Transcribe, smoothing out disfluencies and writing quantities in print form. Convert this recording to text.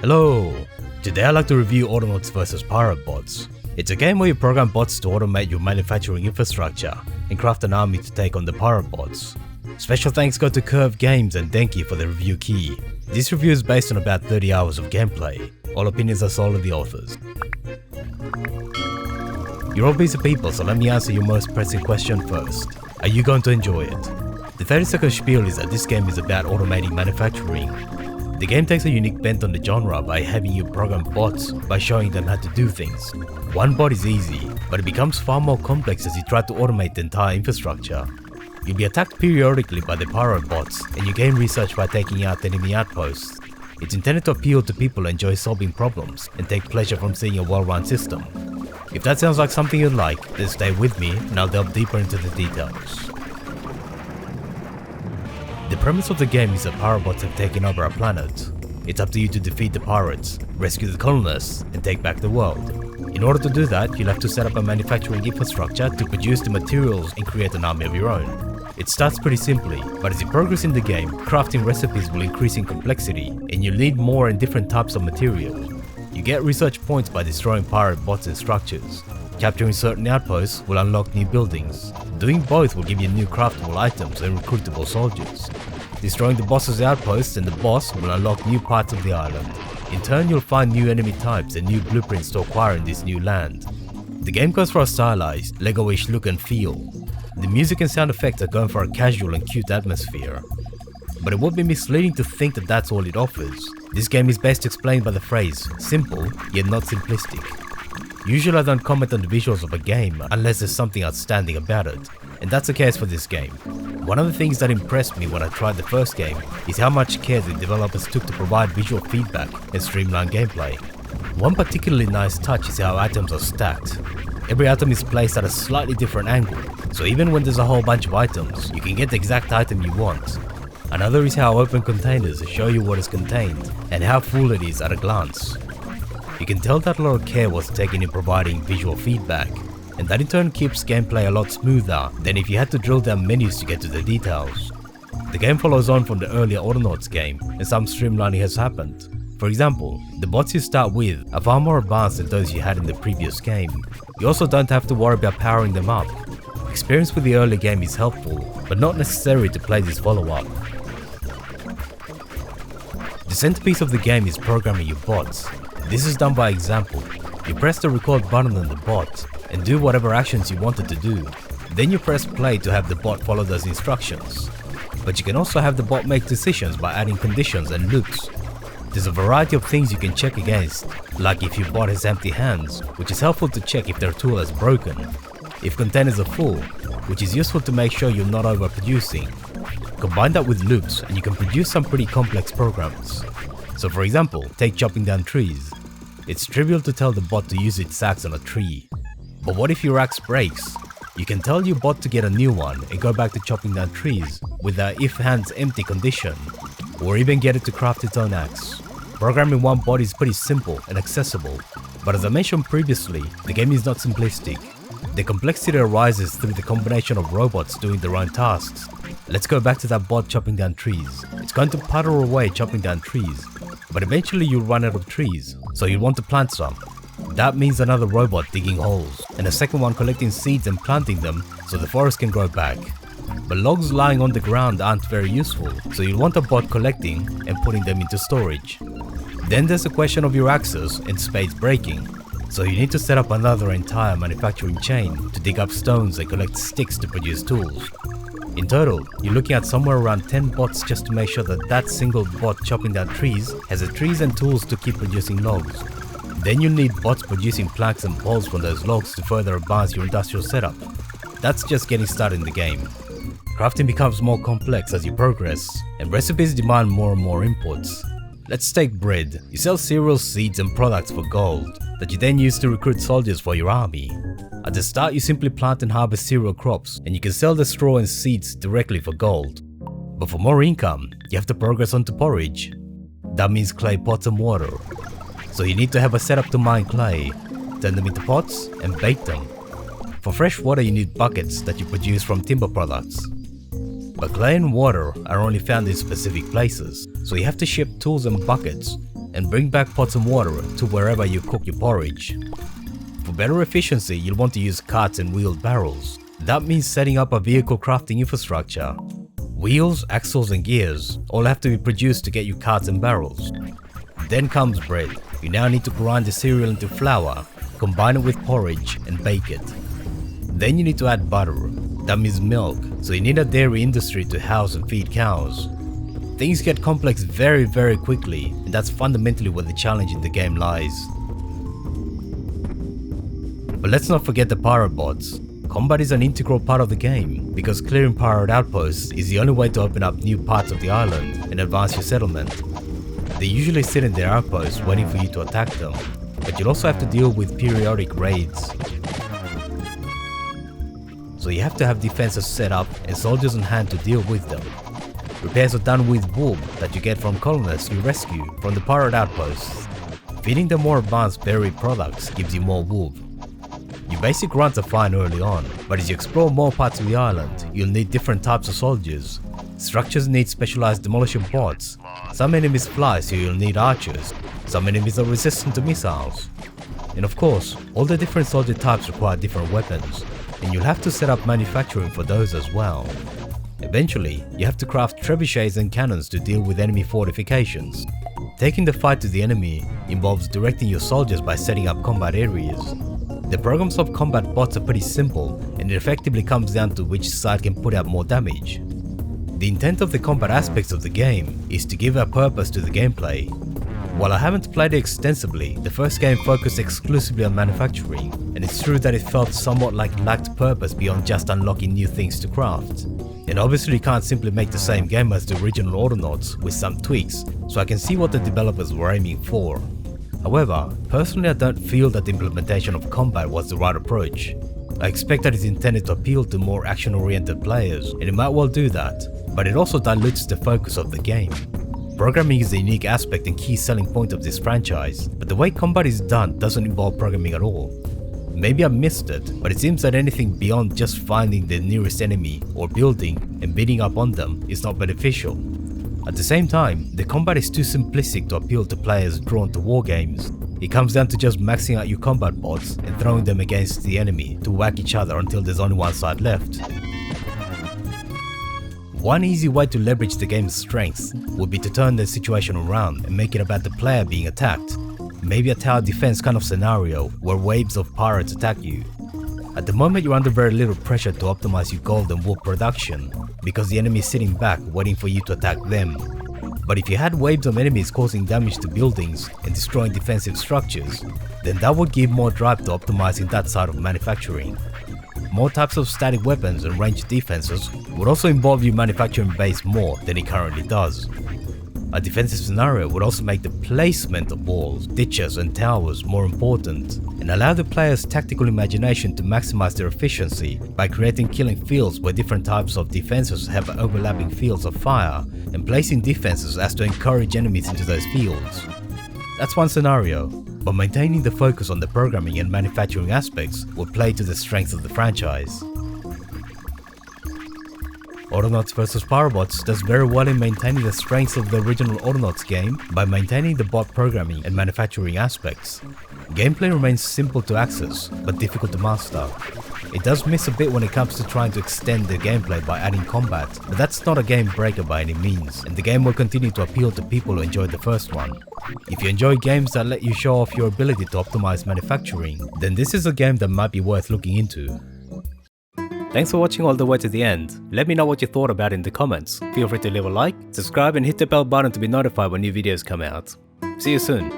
Hello! Today I'd like to review Autonauts vs Piratebots. It's a game where you program bots to automate your manufacturing infrastructure and craft an army to take on the Piratebots. Special thanks go to Curve Games and Denki for the review key. This review is based on about 30 hours of gameplay. All opinions are solely the authors. You're all busy people, so let me answer your most pressing question first. Are you going to enjoy it? The 30-second spiel is that this game is about automating manufacturing. The game takes a unique bent on the genre by having you program bots by showing them how to do things. One bot is easy, but it becomes far more complex as you try to automate the entire infrastructure. You'll be attacked periodically by the pirate bots, and you gain research by taking out enemy outposts. It's intended to appeal to people who enjoy solving problems and take pleasure from seeing a well-run system. If that sounds like something you'd like, then stay with me and I'll delve deeper into the details. The premise of the game is that Piratebots have taken over a planet. It's up to you to defeat the pirates, rescue the colonists, and take back the world. In order to do that, you'll have to set up a manufacturing infrastructure to produce the materials and create an army of your own. It starts pretty simply, but as you progress in the game, crafting recipes will increase in complexity, and you'll need more and different types of material. You get research points by destroying pirate bots and structures. Capturing certain outposts will unlock new buildings. Doing both will give you new craftable items and recruitable soldiers. Destroying the boss's outposts and the boss will unlock new parts of the island. In turn, you'll find new enemy types and new blueprints to acquire in this new land. The game goes for a stylized, Lego-ish look and feel. The music and sound effects are going for a casual and cute atmosphere. But it would be misleading to think that that's all it offers. This game is best explained by the phrase, simple yet not simplistic. Usually I don't comment on the visuals of a game unless there's something outstanding about it, and that's the case for this game. One of the things that impressed me when I tried the first game is how much care the developers took to provide visual feedback and streamline gameplay. One particularly nice touch is how items are stacked. Every item is placed at a slightly different angle, so even when there's a whole bunch of items, you can get the exact item you want. Another is how open containers show you what is contained and how full it is at a glance. You can tell that a lot of care was taken in providing visual feedback, and that in turn keeps gameplay a lot smoother than if you had to drill down menus to get to the details. The game follows on from the earlier Autonauts game, and some streamlining has happened. For example, the bots you start with are far more advanced than those you had in the previous game. You also don't have to worry about powering them up. Experience with the earlier game is helpful, but not necessary to play this follow-up. The centerpiece of the game is programming your bots. This is done by example. You press the record button on the bot and do whatever actions you wanted to do. Then you press play to have the bot follow those instructions. But you can also have the bot make decisions by adding conditions and loops. There's a variety of things you can check against, like if your bot has empty hands, which is helpful to check if their tool is broken. If containers are full, which is useful to make sure you're not overproducing. Combine that with loops and you can produce some pretty complex programs. So for example, take chopping down trees. It's trivial to tell the bot to use its axe on a tree. But what if your axe breaks? You can tell your bot to get a new one and go back to chopping down trees with the if hands empty condition, or even get it to craft its own axe. Programming one bot is pretty simple and accessible, but as I mentioned previously, the game is not simplistic. The complexity arises through the combination of robots doing their own tasks. Let's go back to that bot chopping down trees. It's going to putter away chopping down trees, but eventually you'll run out of trees, so you'll want to plant some. That means another robot digging holes, and a second one collecting seeds and planting them so the forest can grow back. But logs lying on the ground aren't very useful, so you'll want a bot collecting and putting them into storage. Then there's the question of your axes and spades breaking, so you need to set up another entire manufacturing chain to dig up stones and collect sticks to produce tools. In total, you're looking at somewhere around 10 bots just to make sure that that single bot chopping down trees has the trees and tools to keep producing logs. Then you'll need bots producing planks and poles from those logs to further advance your industrial setup. That's just getting started in the game. Crafting becomes more complex as you progress, and recipes demand more and more inputs. Let's take bread. You sell cereals, seeds and products for gold that you then use to recruit soldiers for your army. At the start you simply plant and harvest cereal crops, and you can sell the straw and seeds directly for gold. But for more income, you have to progress onto porridge. That means clay pots and water. So you need to have a setup to mine clay, turn them into pots and bake them. For fresh water you need buckets that you produce from timber products. But clay and water are only found in specific places, so you have to ship tools and buckets. and bring back pots and water to wherever you cook your porridge. For better efficiency, you'll want to use carts and wheeled barrels. That means setting up a vehicle crafting infrastructure. Wheels, axles and gears all have to be produced to get you carts and barrels. Then comes bread. You now need to grind the cereal into flour, combine it with porridge and bake it. Then you need to add butter. That means milk, so you need a dairy industry to house and feed cows. Things get complex very quickly, and that's fundamentally where the challenge in the game lies. But let's not forget the Piratebots. Combat is an integral part of the game, because clearing pirate outposts is the only way to open up new parts of the island and advance your settlement. They usually sit in their outposts waiting for you to attack them, but you'll also have to deal with periodic raids. So you have to have defenses set up and soldiers on hand to deal with them. Repairs are done with wool that you get from colonists you rescue from the pirate outposts. Feeding them more advanced berry products gives you more wool. Your basic runs are fine early on, but as you explore more parts of the island, you'll need different types of soldiers. Structures need specialized demolition bots. Some enemies fly, so you'll need archers. Some enemies are resistant to missiles. And of course, all the different soldier types require different weapons, and you'll have to set up manufacturing for those as well. Eventually, you have to craft trebuchets and cannons to deal with enemy fortifications. Taking the fight to the enemy involves directing your soldiers by setting up combat areas. The programs of combat bots are pretty simple, and it effectively comes down to which side can put out more damage. The intent of the combat aspects of the game is to give a purpose to the gameplay. While I haven't played it extensively, the first game focused exclusively on manufacturing, and it's true that it felt somewhat like it lacked purpose beyond just unlocking new things to craft. And obviously you can't simply make the same game as the original Autonauts with some tweaks, so I can see what the developers were aiming for. However, personally I don't feel that the implementation of combat was the right approach. I expect that it's intended to appeal to more action-oriented players, and it might well do that, but it also dilutes the focus of the game. Programming is a unique aspect and key selling point of this franchise, but the way combat is done doesn't involve programming at all. Maybe I missed it, but it seems that anything beyond just finding the nearest enemy or building and beating up on them is not beneficial. At the same time, the combat is too simplistic to appeal to players drawn to war games. It comes down to just maxing out your combat bots and throwing them against the enemy to whack each other until there's only one side left. One easy way to leverage the game's strengths would be to turn the situation around and make it about the player being attacked. Maybe a tower defense kind of scenario where waves of pirates attack you. At the moment you're under very little pressure to optimize your gold and wool production, because the enemy is sitting back waiting for you to attack them. But if you had waves of enemies causing damage to buildings and destroying defensive structures, then that would give more drive to optimizing that side of manufacturing. More types of static weapons and ranged defenses would also involve your manufacturing base more than it currently does. A defensive scenario would also make the placement of walls, ditches and towers more important, and allow the player's tactical imagination to maximize their efficiency by creating killing fields where different types of defenses have overlapping fields of fire, and placing defenses as to encourage enemies into those fields. That's one scenario, but maintaining the focus on the programming and manufacturing aspects would play to the strength of the franchise. Autonauts vs Piratebots does very well in maintaining the strengths of the original Autonauts game by maintaining the bot programming and manufacturing aspects. Gameplay remains simple to access, but difficult to master. It does miss a bit when it comes to trying to extend the gameplay by adding combat, but that's not a game breaker by any means, and the game will continue to appeal to people who enjoyed the first one. If you enjoy games that let you show off your ability to optimize manufacturing, then this is a game that might be worth looking into. Thanks for watching all the way to the end. Let me know what you thought about it in the comments. Feel free to leave a like, subscribe and hit the bell button to be notified when new videos come out. See you soon.